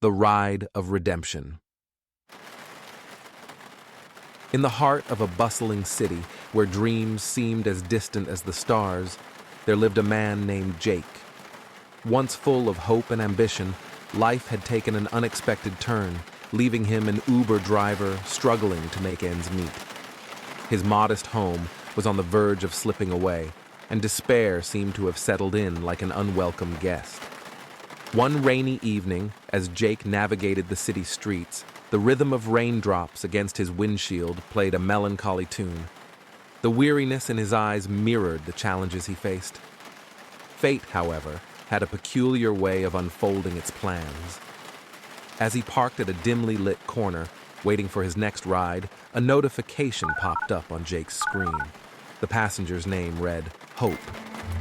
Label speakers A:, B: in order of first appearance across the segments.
A: The Ride of Redemption. In the heart of a bustling city where dreams seemed as distant as the stars, there lived a man named Jake. Once full of hope and ambition, life had taken an unexpected turn, leaving him an Uber driver struggling to make ends meet. His modest home was on the verge of slipping away, and despair seemed to have settled in like an unwelcome guest. One rainy evening, as Jake navigated the city streets, the rhythm of raindrops against his windshield played a melancholy tune. The weariness in his eyes mirrored the challenges he faced. Fate, however, had a peculiar way of unfolding its plans. As he parked at a dimly lit corner, waiting for his next ride, a notification popped up on Jake's screen. The passenger's name read, Hope.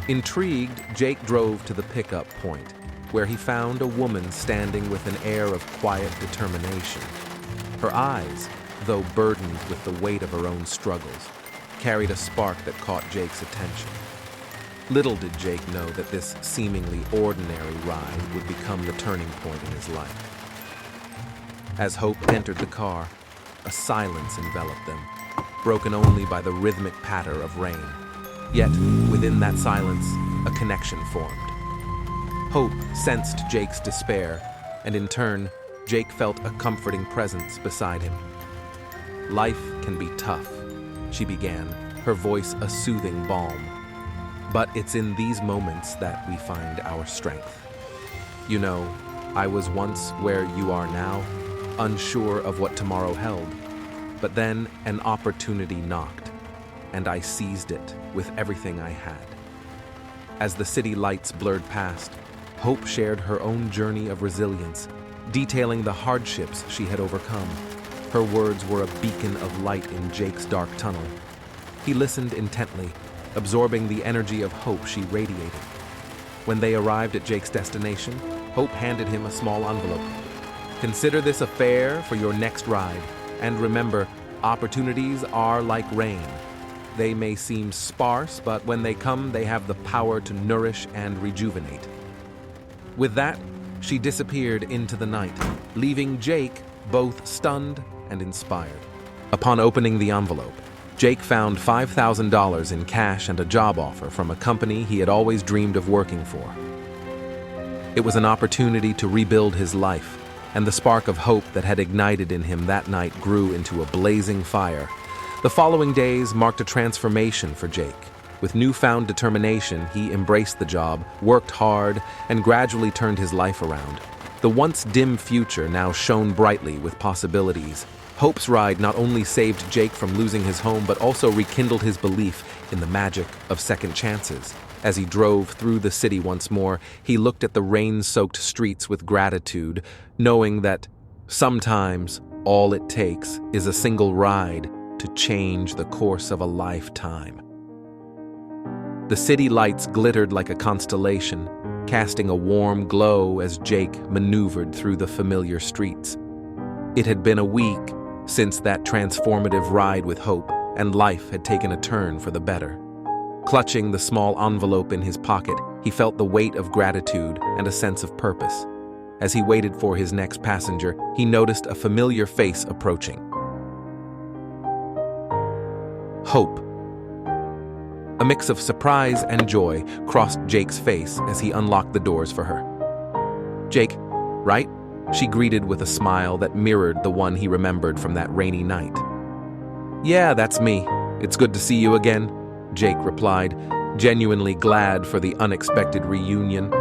A: Intrigued, Jake drove to the pickup point, where he found a woman standing with an air of quiet determination. Her eyes, though burdened with the weight of her own struggles, carried a spark that caught Jake's attention. Little did Jake know that this seemingly ordinary ride would become the turning point in his life. As Hope entered the car, a silence enveloped them, broken only by the rhythmic patter of rain. Yet, within that silence, a connection formed. Hope sensed Jake's despair, and in turn, Jake felt a comforting presence beside him. Life can be tough, she began, her voice a soothing balm. But it's in these moments that we find our strength. You know, I was once where you are now, unsure of what tomorrow held. But then an opportunity knocked, and I seized it with everything I had. As the city lights blurred past, Hope shared her own journey of resilience, detailing the hardships she had overcome. Her words were a beacon of light in Jake's dark tunnel. He listened intently, absorbing the energy of hope she radiated. When they arrived at Jake's destination, Hope handed him a small envelope. Consider this a fare for your next ride, and remember, opportunities are like rain. They may seem sparse, but when they come, they have the power to nourish and rejuvenate. With that, she disappeared into the night, leaving Jake both stunned and inspired. Upon opening the envelope, Jake found $5,000 in cash and a job offer from a company he had always dreamed of working for. It was an opportunity to rebuild his life, and the spark of hope that had ignited in him that night grew into a blazing fire. The following days marked a transformation for Jake. With newfound determination, he embraced the job, worked hard, and gradually turned his life around. The once dim future now shone brightly with possibilities. Hope's ride not only saved Jake from losing his home, but also rekindled his belief in the magic of second chances. As he drove through the city once more, he looked at the rain-soaked streets with gratitude, knowing that sometimes all it takes is a single ride to change the course of a lifetime. The city lights glittered like a constellation, casting a warm glow as Jake maneuvered through the familiar streets. It had been a week since that transformative ride with Hope, and life had taken a turn for the better. Clutching the small envelope in his pocket, he felt the weight of gratitude and a sense of purpose. As he waited for his next passenger, he noticed a familiar face approaching. Hope. A mix of surprise and joy crossed Jake's face as he unlocked the doors for her. "Jake, right?" she greeted with a smile that mirrored the one he remembered from that rainy night. "Yeah, that's me. It's good to see you again," Jake replied, genuinely glad for the unexpected reunion.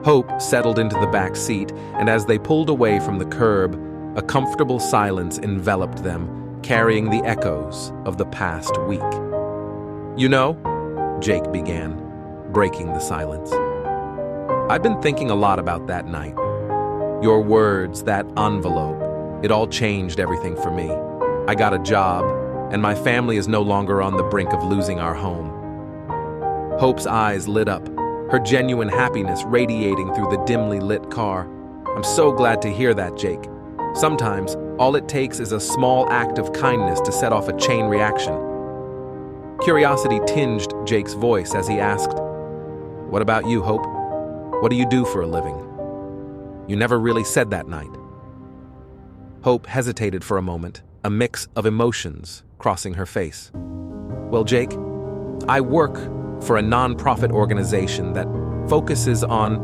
A: Hope settled into the back seat, and as they pulled away from the curb, a comfortable silence enveloped them, carrying the echoes of the past week. "You know," Jake began, breaking the silence, "I've been thinking a lot about that night. Your words, that envelope, it all changed everything for me. I got a job, and my family is no longer on the brink of losing our home." Hope's eyes lit up, her genuine happiness radiating through the dimly lit car. "I'm so glad to hear that, Jake. Sometimes, all it takes is a small act of kindness to set off a chain reaction." Curiosity tinged Jake's voice as he asked, "What about you, Hope? What do you do for a living?" You never really said that night." Hope hesitated for a moment, a mix of emotions crossing her face. "Well, Jake, I work for a non-profit organization that focuses on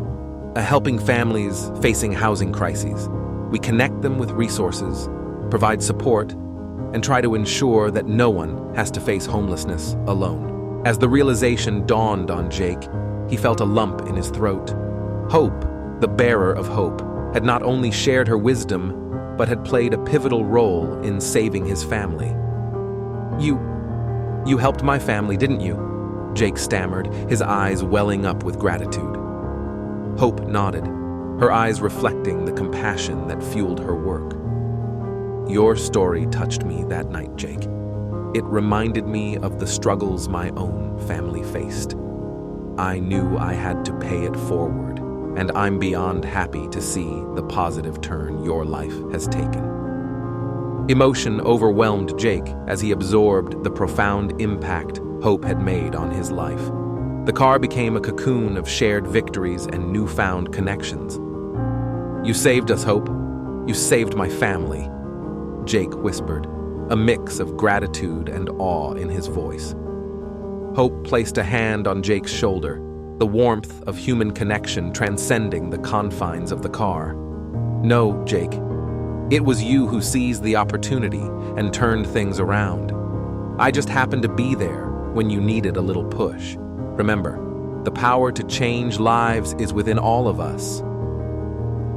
A: helping families facing housing crises. We connect them with resources, provide support, and try to ensure that no one has to face homelessness alone." As the realization dawned on Jake, he felt a lump in his throat. Hope, the bearer of hope, had not only shared her wisdom, but had played a pivotal role in saving his family. You helped my family, didn't you?" Jake stammered, his eyes welling up with gratitude. Hope nodded, her eyes reflecting the compassion that fueled her work. "Your story touched me that night, Jake. It reminded me of the struggles my own family faced. I knew I had to pay it forward, and I'm beyond happy to see the positive turn your life has taken." Emotion overwhelmed Jake as he absorbed the profound impact Hope had made on his life. The car became a cocoon of shared victories and newfound connections. "You saved us, Hope. You saved my family," Jake whispered, a mix of gratitude and awe in his voice. Hope placed a hand on Jake's shoulder, the warmth of human connection transcending the confines of the car. "No, Jake. It was you who seized the opportunity and turned things around. I just happened to be there when you needed a little push. Remember, the power to change lives is within all of us."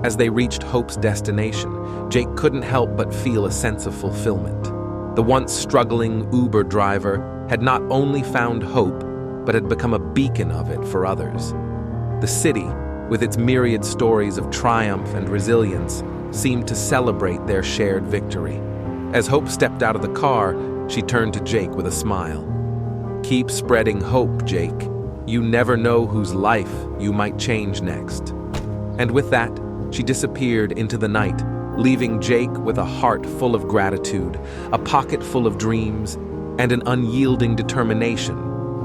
A: As they reached Hope's destination, Jake couldn't help but feel a sense of fulfillment. The once struggling Uber driver had not only found hope, but had become a beacon of it for others. The city, with its myriad stories of triumph and resilience, seemed to celebrate their shared victory. As Hope stepped out of the car, she turned to Jake with a smile. "Keep spreading hope, Jake. You never know whose life you might change next." And with that, she disappeared into the night, leaving Jake with a heart full of gratitude, a pocket full of dreams, and an unyielding determination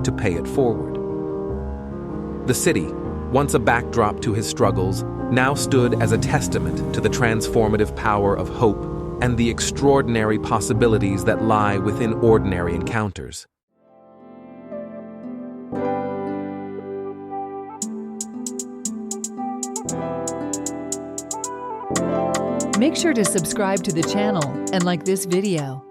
A: to pay it forward. The city, once a backdrop to his struggles, now stood as a testament to the transformative power of hope and the extraordinary possibilities that lie within ordinary encounters.
B: Make sure to subscribe to the channel and like this video.